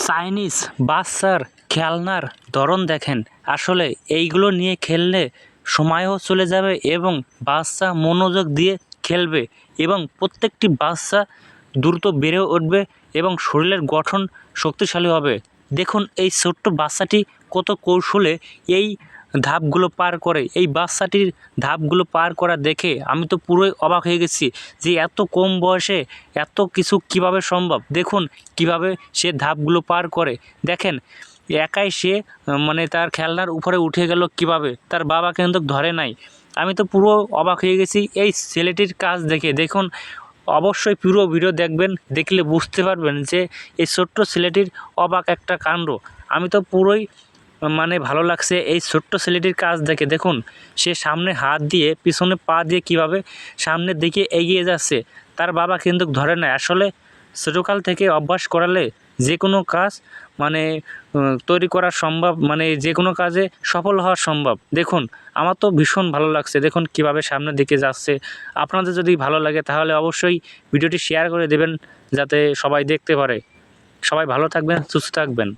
Chinese বাচ্চার খেলনার ধরন দেখেন। আসলে এইগুলো নিয়ে খেললে সময়ও চলে যাবে এবং বাচ্চা মনোযোগ দিয়ে খেলবে এবং প্রত্যেকটি বাচ্চা দ্রুত বেড়ে উঠবে এবং শরীরের গঠন শক্তিশালী হবে। দেখুন এই ছোট্ট বাচ্চাটি কত কৌশলে এই ধাপগুলো পার করে। এই বাচ্চাটির ধাপগুলো পার করা দেখে আমি তো পুরোই অবাক হয়ে গেছি যে এত কম বয়সে এত কিছু কিভাবে সম্ভব। দেখুন কিভাবে সে ধাপগুলো পার করে। দেখেন একাই সে মানে তার খেলনার উপরে উঠে গেল কিভাবে, তার বাবা কিন্তু ধরে নাই। আমি তো পুরো অবাক হয়ে গেছি এই ছেলেটির কাজ দেখে। দেখুন অবশ্যই পুরো ভিডিও দেখবেন, দেখলে বুঝতে পারবেন যে এই ছোট্ট ছেলেটির অবাক একটা কাণ্ড। আমি তো পুরোই মানে ভালো লাগছে এই ছোট্ট ছেলেটির কাজ দেখে। দেখুন সে সামনে হাত দিয়ে পিছনে পা দিয়ে কিভাবে সামনের দিকে এগিয়ে যাচ্ছে, তার বাবা কিন্তু ধরে নেয়। আসলে ছোটোকাল থেকে অভ্যাস করালে যে কোনো কাজ মানে তৈরি করা সম্ভব, মানে যে কোনো কাজে সফল হওয়া সম্ভব। দেখুন আমার তো ভীষণ ভালো লাগছে, দেখুন কিভাবে সামনের দিকে যাচ্ছে। আপনাদের যদি ভালো লাগে তাহলে অবশ্যই ভিডিওটি শেয়ার করে দেবেন যাতে সবাই দেখতে পারে। সবাই ভালো থাকবেন, সুস্থ থাকবেন।